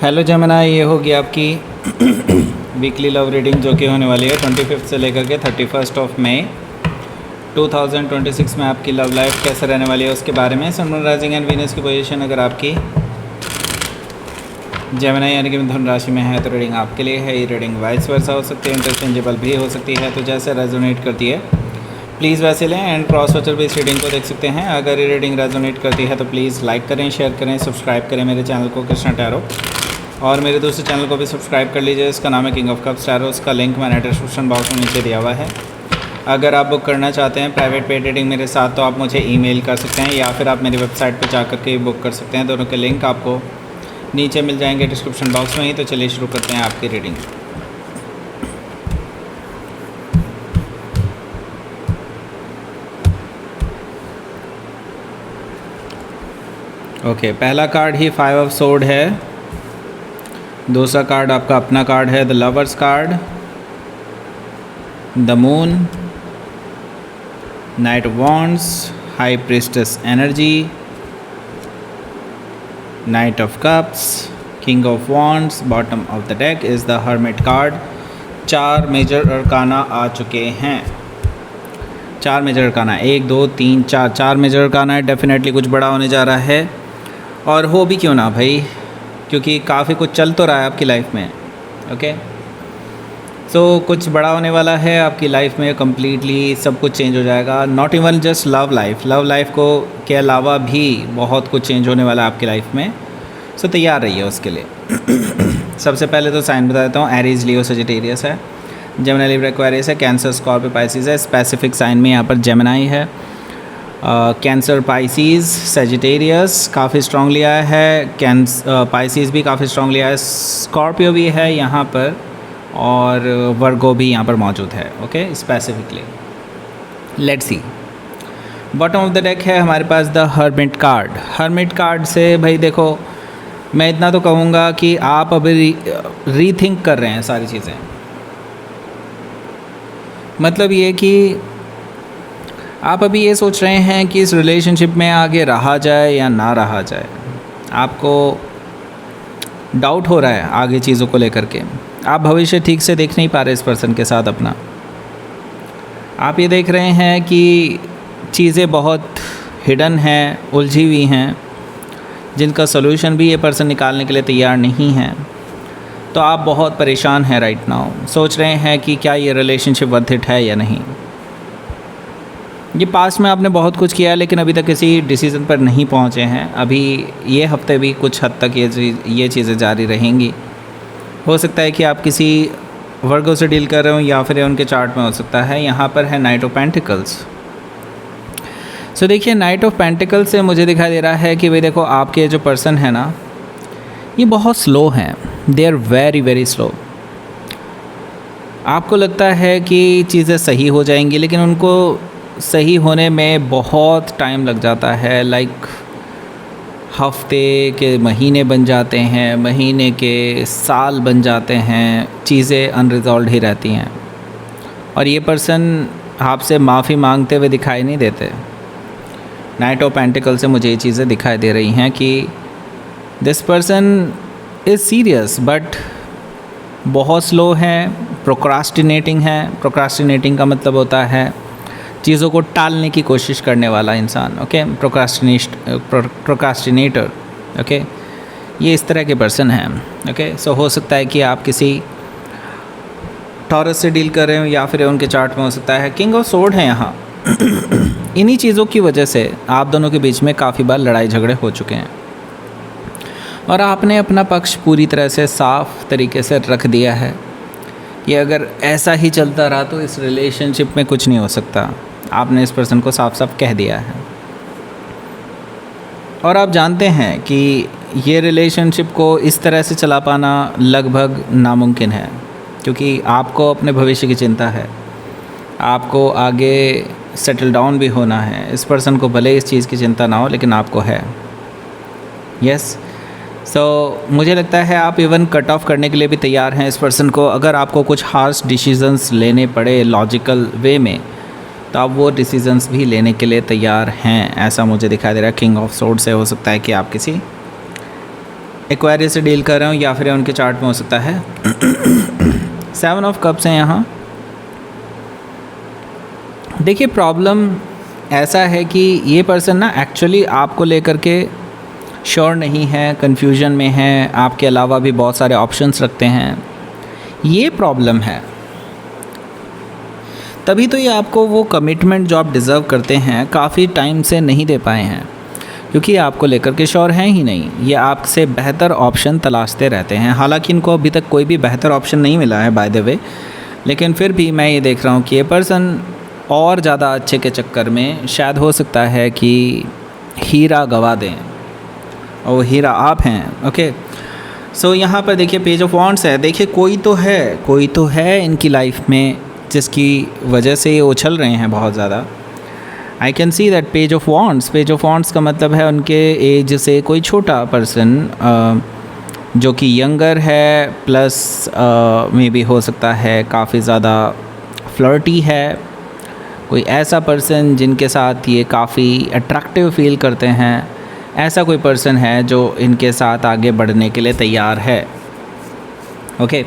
Hello Jamuna, ये होगी आपकी वीकली लव रीडिंग जो कि होने वाली है 25 से लेकर के 31 ऑफ मई 2026 में। आपकी लव लाइफ कैसे रहने वाली है उसके बारे में। सन, मून, राइजिंग एंड वीनस की पोजीशन अगर आपकी जमुना यानी कि मिथुन राशि में है तो रीडिंग आपके लिए है। ये रीडिंग वाइस वर्सा हो सकती है, इंटरचेंजेबल भी हो सकती है, तो जैसे रेजोनेट करती है प्लीज़ वैसे लें। एंड क्रॉस वॉचर भी इस रीडिंग को देख सकते हैं। अगर ये रीडिंग रेजोनेट करती है तो प्लीज़ लाइक करें, शेयर करें, सब्सक्राइब करें मेरे चैनल को कृष्णा टैरो, और मेरे दूसरे चैनल को भी सब्सक्राइब कर लीजिए। इसका नाम है किंग ऑफ कप्स टैरो। उसका लिंक मैंने डिस्क्रिप्शन बॉक्स में नीचे दिया हुआ है। अगर आप बुक करना चाहते हैं प्राइवेट पेड रीडिंग मेरे साथ तो आप मुझे ईमेल कर सकते हैं या फिर आप मेरी वेबसाइट पर जाकर के बुक कर सकते हैं। दोनों के लिंक आपको नीचे मिल जाएंगे डिस्क्रिप्शन बॉक्स में ही। तो चलिए शुरू करते हैं आपकी रीडिंग। ओके, पहला कार्ड ही 5 ऑफ सोर्ड है। दूसरा कार्ड आपका अपना कार्ड है the lovers card, the moon, knight of wands, high priestess energy, knight of cups, king of wands. Bottom of the deck is the hermit card. 4 major arcana आ चुके हैं। 4 major arcana, 1 2 3 4, 4 major arcana है। Definitely कुछ बड़ा होने जा रहा है, और हो भी क्यों ना भाई, क्योंकि काफ़ी कुछ चल तो रहा है आपकी लाइफ में। ओके, सो कुछ बड़ा होने वाला है आपकी लाइफ में। कम्प्लीटली सब कुछ चेंज हो जाएगा। Not even just love life को के अलावा भी बहुत कुछ चेंज होने वाला है आपकी लाइफ में। सो तैयार रहिए उसके लिए। सबसे पहले तो साइन बता देता हूँ। एरीज, लियो, सजिटेरियस है, जेमिनी, लिब्रा, एक्वेरियस है, कैंसर, स्कॉर्पियो, पाइसिस है। स्पेसिफिक साइन में यहाँ पर जेमिनी है, कैंसर, पाइसिस, सजिटेरियस काफ़ी स्ट्रॉन्गली आया है। पाइसिस भी काफ़ी स्ट्रॉन्गली आया है। स्कॉर्पियो भी है यहाँ पर, और वर्गो भी यहाँ पर मौजूद है। Okay, specifically let's see. Bottom of the deck है हमारे पास the hermit card. Hermit card से भाई देखो, मैं इतना तो कहूँगा कि आप अभी रीथिंक कर रहे हैं सारी चीज़ें। मतलब ये कि आप अभी ये सोच रहे हैं कि इस रिलेशनशिप में आगे रहा जाए या ना रहा जाए। आपको डाउट हो रहा है आगे चीज़ों को लेकर के। आप भविष्य ठीक से देख नहीं पा रहे इस पर्सन के साथ अपना। आप ये देख रहे हैं कि चीज़ें बहुत हिडन हैं, उलझी हुई हैं, जिनका सॉल्यूशन भी ये पर्सन निकालने के लिए तैयार नहीं है। तो आप बहुत परेशान हैं राइट नाउ। सोच रहे हैं कि क्या ये रिलेशनशिप वर्थ इट है या नहीं। ये पास्ट में आपने बहुत कुछ किया है लेकिन अभी तक किसी डिसीज़न पर नहीं पहुंचे हैं। अभी ये हफ्ते भी कुछ हद तक ये चीज़ें जारी रहेंगी। हो सकता है कि आप किसी वर्गों से डील कर रहे हो या फिर उनके चार्ट में हो सकता है। यहाँ पर है नाइट ऑफ पेंटिकल्स। सो देखिए, नाइट ऑफ पेंटिकल्स से मुझे दिखाई दे रहा है कि भाई देखो, आपके जो पर्सन है ना, ये बहुत स्लो हैं। They are very very slow. आपको लगता है कि चीज़ें सही हो जाएंगी लेकिन उनको सही होने में बहुत टाइम लग जाता है। लाइक हफ्ते के महीने बन जाते हैं, महीने के साल बन जाते हैं, चीज़ें अनरिजॉल्व ही रहती हैं। और ये पर्सन आपसे माफ़ी मांगते हुए दिखाई नहीं देते। नाइट ऑफ पेंटिकल से मुझे ये चीज़ें दिखाई दे रही हैं कि this person is serious but बहुत स्लो हैं, प्रोक्रास्टिनेटिंग है। प्रोक्रास्टिनेटिंग का मतलब होता है चीज़ों को टालने की कोशिश करने वाला इंसान। Okay, procrastinator. ओके, ये इस तरह के पर्सन हैं। ओके, सो हो सकता है कि आप किसी टॉरस से डील कर रहे हो या फिर उनके चार्ट में हो सकता है किंग ऑफ सोर्ड है यहाँ। इन्हीं चीज़ों की वजह से आप दोनों के बीच में काफ़ी बार लड़ाई झगड़े हो चुके हैं और आपने अपना पक्ष पूरी तरह से साफ तरीके से रख दिया है कि अगर ऐसा ही चलता रहा तो इस रिलेशनशिप में कुछ नहीं हो सकता। आपने इस पर्सन को साफ साफ कह दिया है और आप जानते हैं कि ये रिलेशनशिप को इस तरह से चला पाना लगभग नामुमकिन है, क्योंकि आपको अपने भविष्य की चिंता है। आपको आगे सेटल डाउन भी होना है। इस पर्सन को भले इस चीज़ की चिंता ना हो लेकिन आपको है। यस, सो मुझे लगता है आप इवन कट ऑफ करने के लिए भी तैयार हैं इस पर्सन को। अगर आपको कुछ हार्श डिसीजंस लेने पड़े लॉजिकल वे में तो आप वो डिसीजंस भी लेने के लिए तैयार हैं, ऐसा मुझे दिखाई दे रहा है। किंग ऑफ सोर्ड से हो सकता है कि आप किसी एक्वेरियस से डील कर रहे हो या फिर उनके चार्ट में हो सकता है 7 ऑफ कप्स हैं यहाँ। देखिए प्रॉब्लम ऐसा है कि ये पर्सन ना एक्चुअली आपको लेकर के श्योर नहीं है, कन्फ्यूजन में है, आपके अलावा भी बहुत सारे ऑप्शंस रखते हैं, ये प्रॉब्लम है। तभी तो ये आपको वो कमिटमेंट जो आप डिज़र्व करते हैं काफ़ी टाइम से नहीं दे पाए हैं, क्योंकि आपको लेकर के श्योर हैं ही नहीं। ये आपसे बेहतर ऑप्शन तलाशते रहते हैं, हालांकि इनको अभी तक कोई भी बेहतर ऑप्शन नहीं मिला है बाय द वे, लेकिन फिर भी मैं ये देख रहा हूँ कि ये पर्सन और ज़्यादा अच्छे के चक्कर में शायद हो सकता है कि हीरा गवा दें, और वो हीरा आप हैं। ओके, सो यहाँ पर देखिए पेज ऑफ वॉन्ड्स है। देखिए कोई तो है इनकी लाइफ में जिसकी वजह से ये उछल रहे हैं बहुत ज़्यादा। I can see that page of wands का मतलब है उनके एज से कोई छोटा पर्सन जो कि यंगर है, प्लस मे बी हो सकता है काफ़ी ज़्यादा फ्लर्टी है, कोई ऐसा पर्सन जिनके साथ ये काफ़ी अट्रैक्टिव फील करते हैं, ऐसा कोई पर्सन है जो इनके साथ आगे बढ़ने के लिए तैयार है। ओके,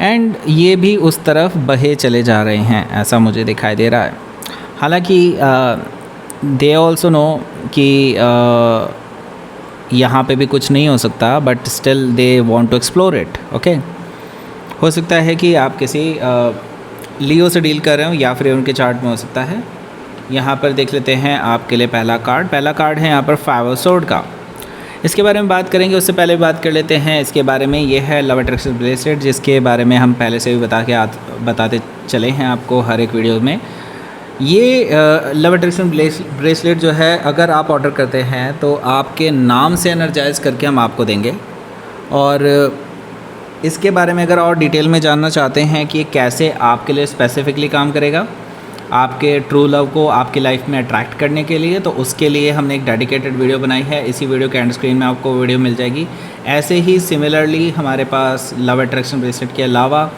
एंड ये भी उस तरफ बहे चले जा रहे हैं, ऐसा मुझे दिखाई दे रहा है। हालांकि दे ऑल्सो नो कि यहाँ पे भी कुछ नहीं हो सकता, but still they want to explore it. Okay, हो सकता है कि आप किसी लियो से डील कर रहे हो या फिर उनके चार्ट में हो सकता है। यहाँ पर देख लेते हैं आपके लिए पहला कार्ड है यहाँ पर 5 ऑफ सोर्ड का। इसके बारे में बात करेंगे, उससे पहले बात कर लेते हैं इसके बारे में। ये है लव अट्रैक्शन ब्रेसलेट, जिसके बारे में हम पहले से भी बताते चले हैं आपको हर एक वीडियो में। ये लव अट्रैक्शन ब्रेसलेट जो है, अगर आप ऑर्डर करते हैं तो आपके नाम से एनर्जाइज करके हम आपको देंगे। और इसके बारे में अगर और डिटेल में जानना चाहते हैं कि कैसे आपके लिए स्पेसिफिकली काम करेगा, आपके ट्रू लव को आपकी लाइफ में अट्रैक्ट करने के लिए, तो उसके लिए हमने एक डेडिकेटेड वीडियो बनाई है। इसी वीडियो के एंड स्क्रीन में आपको वीडियो मिल जाएगी। ऐसे ही सिमिलरली हमारे पास लव अट्रैक्शन ब्रेसलेट के अलावा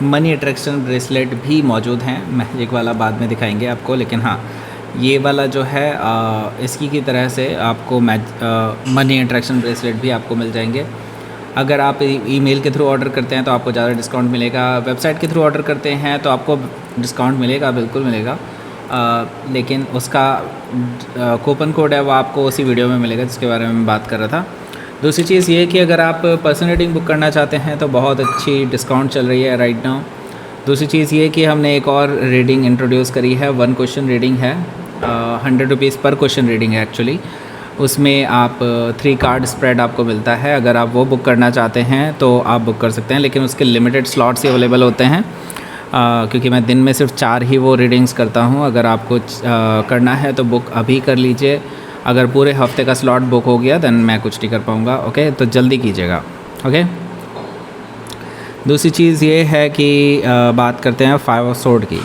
मनी अट्रैक्शन ब्रेसलेट भी मौजूद हैं। मैजिक वाला बाद में दिखाएंगे आपको, लेकिन हाँ, ये वाला जो है इसकी की तरह से आपको मनी अट्रैक्शन ब्रेसलेट भी आपको मिल जाएंगे। अगर आप ईमेल के थ्रू ऑर्डर करते हैं तो आपको ज़्यादा डिस्काउंट मिलेगा, वेबसाइट के थ्रू ऑर्डर करते हैं तो आपको डिस्काउंट मिलेगा, बिल्कुल मिलेगा, लेकिन उसका कूपन कोड है वो आपको उसी वीडियो में मिलेगा जिसके बारे में मैं बात कर रहा था। दूसरी चीज़ ये कि अगर आप पर्सनल रीडिंग बुक करना चाहते हैं तो बहुत अच्छी डिस्काउंट चल रही है राइट नाउ। दूसरी चीज़ ये कि हमने एक और रीडिंग इंट्रोड्यूस करी है, 1 क्वेश्चन रीडिंग है, 100 रुपीज़ पर क्वेश्चन रीडिंग है एक्चुअली। उसमें आप 3 कार्ड स्प्रेड आपको मिलता है। अगर आप वो बुक करना चाहते हैं तो आप बुक कर सकते हैं, लेकिन उसके लिमिटेड स्लॉट्स ही अवेलेबल होते हैं, क्योंकि मैं दिन में सिर्फ 4 ही वो रीडिंग्स करता हूँ। अगर आपको करना है तो बुक अभी कर लीजिए। अगर पूरे हफ्ते का स्लॉट बुक हो गया देन मैं कुछ नहीं कर पाऊँगा। ओके, तो जल्दी कीजिएगा। ओके, दूसरी चीज़ ये है कि बात करते हैं 5 ऑफ सोर्ड की।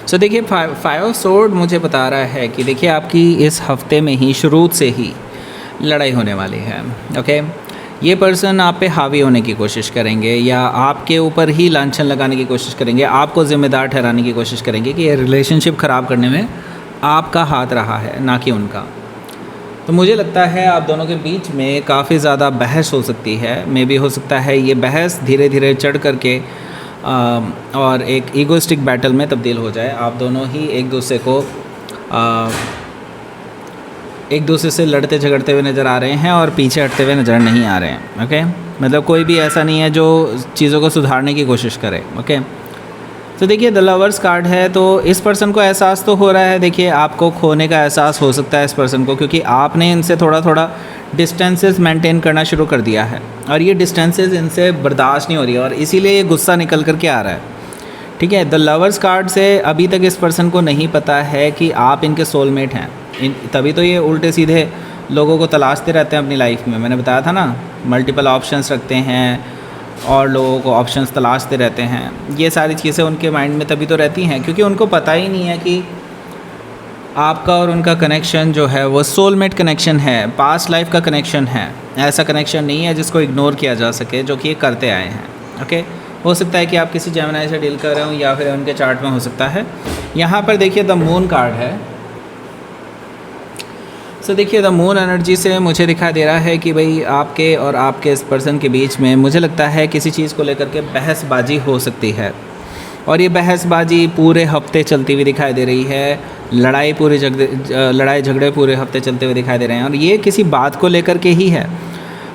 सो देखिए 5 ऑफ सोर्ड मुझे बता रहा है कि देखिए आपकी इस हफ्ते में ही शुरू से ही लड़ाई होने वाली है। ओके, ये पर्सन आप पे हावी होने की कोशिश करेंगे या आपके ऊपर ही लांछन लगाने की कोशिश करेंगे, आपको ज़िम्मेदार ठहराने की कोशिश करेंगे कि ये रिलेशनशिप ख़राब करने में आपका हाथ रहा है, ना कि उनका। तो मुझे लगता है आप दोनों के बीच में काफ़ी ज़्यादा बहस हो सकती है। मे बी हो सकता है ये बहस धीरे धीरे चढ़ करके और एक ईगोइस्टिक बैटल में तब्दील हो जाए। आप दोनों ही एक दूसरे से लड़ते झगड़ते हुए नज़र आ रहे हैं और पीछे हटते हुए नज़र नहीं आ रहे हैं। ओके, मतलब कोई भी ऐसा नहीं है जो चीज़ों को सुधारने की कोशिश करे। ओके, तो देखिए द लवर्स कार्ड है, तो इस पर्सन को एहसास तो हो रहा है, देखिए आपको खोने का एहसास हो सकता है इस पर्सन को, क्योंकि आपने इनसे थोड़ा थोड़ा डिस्टेंसेस मेंटेन करना शुरू कर दिया है और ये डिस्टेंसेस इनसे बर्दाश्त नहीं हो रही है और इसीलिए ये गुस्सा निकल कर के आ रहा है। ठीक है, द लवर्स कार्ड से अभी तक इस पर्सन को नहीं पता है कि आप इनके सोलमेट हैं। तभी तो ये उल्टे सीधे लोगों को तलाशते रहते हैं अपनी लाइफ में। मैंने बताया था ना, मल्टीपल ऑप्शंस रखते हैं और लोगों को ऑप्शंस तलाशते रहते हैं। ये सारी चीज़ें उनके माइंड में तभी तो रहती हैं क्योंकि उनको पता ही नहीं है कि आपका और उनका कनेक्शन जो है वो सोलमेट कनेक्शन है, पास्ट लाइफ का कनेक्शन है। ऐसा कनेक्शन नहीं है जिसको इग्नोर किया जा सके, जो कि ये करते आए हैं। ओके, हो सकता है कि आप किसी जेमिनी से डील कर रहे हो या फिर उनके चार्ट में हो सकता है। यहाँ पर देखिए द मून कार्ड है। सो देखिए, द मून एनर्जी से मुझे दिखाई दे रहा है कि भाई आपके और आपके इस पर्सन के बीच में मुझे लगता है किसी चीज़ को लेकर के बहसबाजी हो सकती है, और ये बहसबाजी पूरे हफ्ते चलती हुई दिखाई दे रही है। लड़ाई झगड़े पूरे हफ्ते चलते हुए दिखाई दे रहे हैं, और ये किसी बात को लेकर के ही है।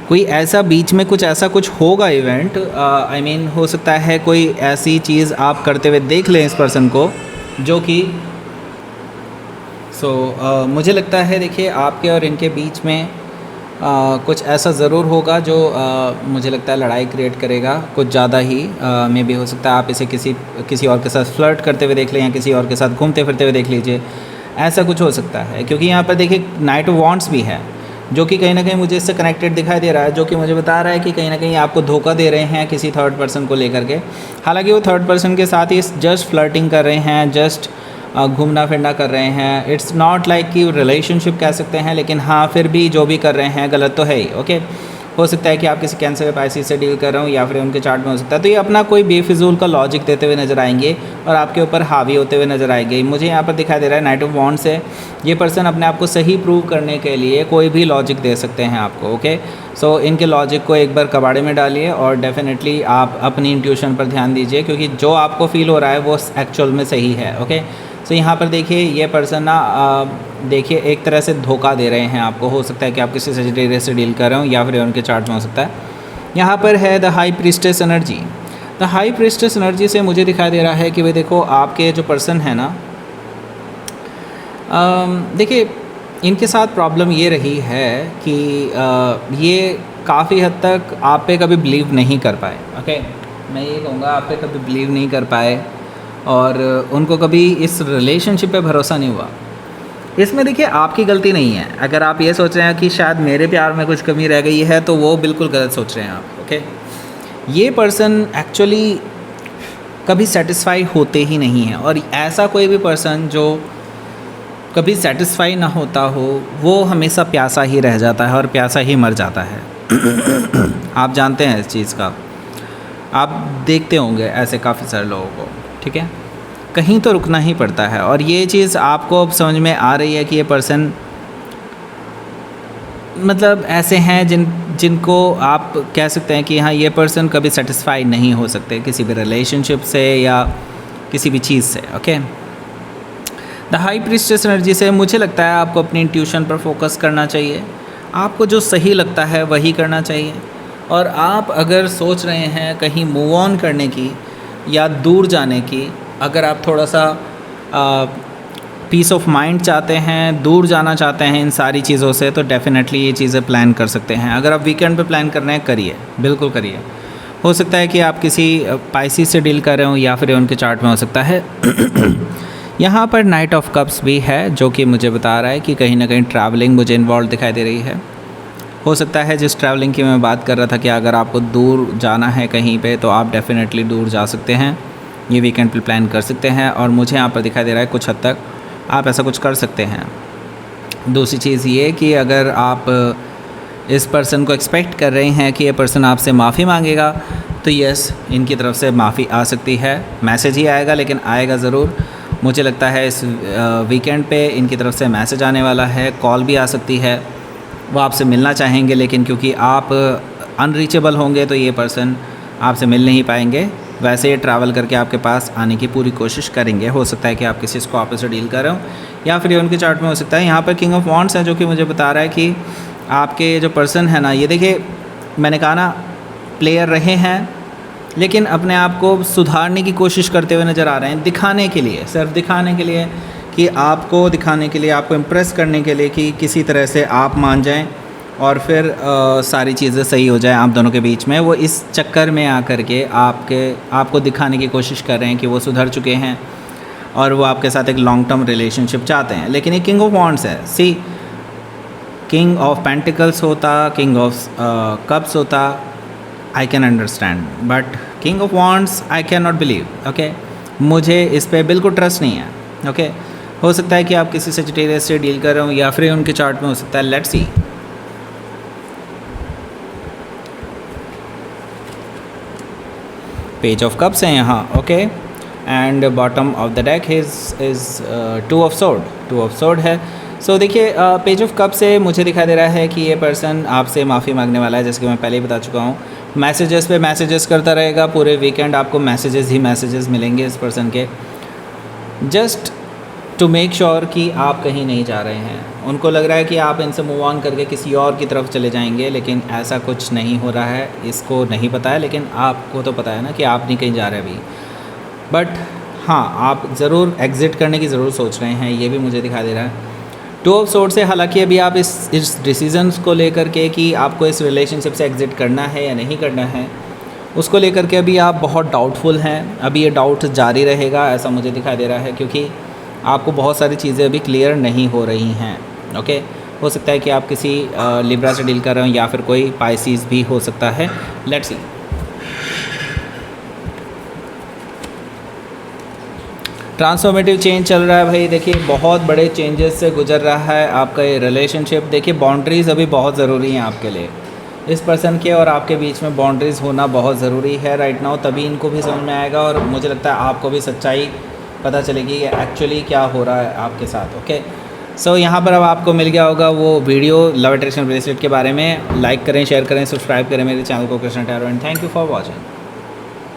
कोई ऐसा बीच में कुछ होगा इवेंट, आई मीन हो सकता है कोई ऐसी चीज़ आप करते हुए देख लें इस पर्सन को, जो कि मुझे लगता है देखिए आपके और इनके बीच में कुछ ऐसा ज़रूर होगा जो मुझे लगता है लड़ाई क्रिएट करेगा कुछ ज़्यादा ही। मे भी हो सकता है आप इसे किसी और के साथ फ्लर्ट करते हुए देख लें, या किसी और के साथ घूमते फिरते हुए देख लीजिए, ऐसा कुछ हो सकता है। क्योंकि यहाँ पर देखिए नाइट ऑफ वॉन्ड्स भी है, जो कि कहीं ना कहीं मुझे इससे कनेक्टेड दिखाई दे रहा है, जो कि मुझे बता रहा है कि कहीं ना कहीं आपको धोखा दे रहे हैं किसी थर्ड पर्सन को लेकर के। हालांकि वो थर्ड पर्सन के साथ ही जस्ट फ्लर्टिंग कर रहे हैं, जस्ट घूमना फिरना कर रहे हैं। इट्स नॉट लाइक कि रिलेशनशिप कह सकते हैं, लेकिन हाँ फिर भी जो भी कर रहे हैं गलत तो है ही। ओके, हो सकता है कि आप किसी कैंसर या पाइसिस से डील कर रहे हो, या फिर उनके चार्ट में हो सकता है। तो ये अपना कोई बेफिजूल का लॉजिक देते हुए नज़र आएंगे और आपके ऊपर हावी होते हुए नज़र आएंगे। मुझे यहाँ पर दिखाई दे रहा है नाइट ऑफ वॉन्ड्स से ये पर्सन अपने आप को सही प्रूव करने के लिए कोई भी लॉजिक दे सकते हैं आपको। ओके, सो इनके लॉजिक को एक बार कबाड़े में डालिए, और डेफिनेटली आप अपनी इंट्यूशन पर ध्यान दीजिए, क्योंकि जो आपको फील हो रहा है वो एक्चुअल में सही है। ओके, सो यहाँ पर देखिए ये पर्सन ना देखिए एक तरह से धोखा दे रहे हैं आपको। हो सकता है कि आप किसी सजिटेरियस से डील कर रहे हो, या फिर उनके चार्ट में हो सकता है। यहाँ पर है the high priestess energy. The high priestess energy से मुझे दिखाई दे रहा है कि भाई देखो आपके जो पर्सन है ना, देखिए इनके साथ प्रॉब्लम ये रही है कि ये काफ़ी हद तक आप पे कभी बिलीव नहीं कर पाए। ओके, मैं ये कहूँगा आप पे कभी बिलीव नहीं कर पाए, और उनको कभी इस रिलेशनशिप पे भरोसा नहीं हुआ। इसमें देखिए आपकी गलती नहीं है। अगर आप ये सोच रहे हैं कि शायद मेरे प्यार में कुछ कमी रह गई है, तो वो बिल्कुल गलत सोच रहे हैं आप। ओके, ये पर्सन एक्चुअली कभी सेटिस्फाई होते ही नहीं है, और ऐसा कोई भी पर्सन जो कभी सेटिस्फाई ना होता हो वो हमेशा प्यासा ही रह जाता है और प्यासा ही मर जाता है। आप जानते हैं इस चीज़ का, आप देखते होंगे ऐसे काफ़ी सारे लोगों को। ठीक है, कहीं तो रुकना ही पड़ता है, और ये चीज़ आपको अब समझ में आ रही है कि ये पर्सन मतलब ऐसे हैं जिनको आप कह सकते हैं कि हाँ ये पर्सन कभी सेटिस्फाई नहीं हो सकते किसी भी रिलेशनशिप से या किसी भी चीज़ से। Okay, the high priestess energy से मुझे लगता है आपको अपनी इंट्यूशन पर फोकस करना चाहिए। आपको जो सही लगता है वही करना चाहिए, और आप अगर सोच रहे हैं कहीं मूव ऑन करने की या दूर जाने की, अगर आप थोड़ा सा पीस ऑफ माइंड चाहते हैं, दूर जाना चाहते हैं इन सारी चीज़ों से, तो डेफ़िनेटली ये चीज़ें प्लान कर सकते हैं। अगर आप वीकेंड पे प्लान कर रहे हैं, करिए, बिल्कुल करिए। हो सकता है कि आप किसी पाइसिस से डील कर रहे हो, या फिर उनके चार्ट में हो सकता है। यहाँ पर नाइट ऑफ कप्स भी है, जो कि मुझे बता रहा है कि कहीं ना कहीं ट्रैवलिंग मुझे इन्वॉल्व दिखाई दे रही है। हो सकता है जिस ट्रैवलिंग की मैं बात कर रहा था कि अगर आपको दूर जाना है कहीं पे, तो आप डेफ़िनेटली दूर जा सकते हैं, ये वीकेंड पे प्लान कर सकते हैं। और मुझे यहाँ पर दिखाई दे रहा है कुछ हद तक आप ऐसा कुछ कर सकते हैं। दूसरी चीज़ ये कि अगर आप इस पर्सन को एक्सपेक्ट कर रहे हैं कि ये पर्सन आपसे माफ़ी मांगेगा, तो यस, इनकी तरफ से माफ़ी आ सकती है। मैसेज ही आएगा, लेकिन आएगा ज़रूर। मुझे लगता है इस वीकेंड पे इनकी तरफ से मैसेज आने वाला है, कॉल भी आ सकती है, वो आपसे मिलना चाहेंगे, लेकिन क्योंकि आप अनरीचेबल होंगे तो ये पर्सन आपसे मिल नहीं पाएंगे। वैसे ये ट्रैवल करके आपके पास आने की पूरी कोशिश करेंगे। हो सकता है कि आप किसी स्कॉर्पियो से डील कर रहे हो, या फिर ये उनके चार्ट में हो सकता है। यहाँ पर किंग ऑफ वॉन्ड्स है, जो कि मुझे बता रहा है कि आपके जो पर्सन है ना, ये देखिए मैंने कहा ना, प्लेयर रहे हैं, लेकिन अपने आप को सुधारने की कोशिश करते हुए नज़र आ रहे हैं, दिखाने के लिए, सिर्फ दिखाने के लिए, कि आपको दिखाने के लिए, आपको इम्प्रेस करने के लिए कि किसी तरह से आप मान जाएं और फिर सारी चीज़ें सही हो जाए आप दोनों के बीच में। वो इस चक्कर में आकर के आपको दिखाने की कोशिश कर रहे हैं कि वो सुधर चुके हैं और वो आपके साथ एक लॉन्ग टर्म रिलेशनशिप चाहते हैं। लेकिन ये किंग ऑफ वॉन्ड्स है। सी, किंग ऑफ पेंटिकल्स होता, किंग ऑफ कप्स होता, I can understand, but king of wands I can not believe. Okay, मुझे इस पर बिल्कुल ट्रस्ट नहीं है। ओके, हो सकता है कि आप किसी सजिटेरियस से डील कर रहे हो, या फिर उनके चार्ट में हो सकता है। Let's see. Page of cups हैं यहाँ। Okay, and bottom of the deck is 2 of sword. 2 of sword है। सो देखिए पेज ऑफ कप से मुझे दिखाई दे रहा है कि ये पर्सन आपसे माफ़ी मांगने वाला है, जैसे कि मैं पहले ही बता चुका हूँ। मैसेजेस पे मैसेजेस करता रहेगा पूरे वीकेंड, आपको मैसेजेस ही मैसेजेस मिलेंगे इस पर्सन के, जस्ट टू मेक श्योर कि आप कहीं नहीं जा रहे हैं। उनको लग रहा है कि आप इनसे मूव ऑन करके किसी और की तरफ चले जाएंगे, लेकिन ऐसा कुछ नहीं हो रहा है। इसको नहीं पता है, लेकिन आपको तो पता है ना कि आप नहीं कहीं जा रहे अभी। बट हाँ, आप ज़रूर एग्ज़िट करने की ज़रूर सोच रहे हैं, ये भी मुझे दिखाई दे रहा है। 2 ऑफ सोर्ड से हालांकि अभी आप इस डिसीजंस को लेकर के कि आपको इस रिलेशनशिप से एग्ज़िट करना है या नहीं करना है, उसको लेकर के अभी आप बहुत डाउटफुल हैं। अभी ये डाउट जारी रहेगा, ऐसा मुझे दिखाई दे रहा है, क्योंकि आपको बहुत सारी चीज़ें अभी क्लियर नहीं हो रही हैं। ओके, हो सकता है कि आप किसी लिब्रा से डील कर रहे हो, या फिर कोई पाइसिस भी हो सकता है। Let's see. ट्रांसफॉर्मेटिव चेंज चल रहा है भाई। देखिए बहुत बड़े चेंजेस से गुजर रहा है आपका ये रिलेशनशिप। देखिए बाउंड्रीज़ अभी बहुत ज़रूरी हैं आपके लिए। इस पर्सन के और आपके बीच में बाउंड्रीज़ होना बहुत ज़रूरी है राइट नाउ, तभी इनको भी समझ में आएगा और मुझे लगता है आपको भी सच्चाई पता चलेगी कि एक्चुअली क्या हो रहा है आपके साथ। ओके, सो यहाँ पर अब आपको मिल गया होगा वो वीडियो लव अट्रैक्शन ब्रेसलेट के बारे में। लाइक करें, शेयर करें, सब्सक्राइब करें मेरे चैनल को Krishna tarot, and thank you for watching.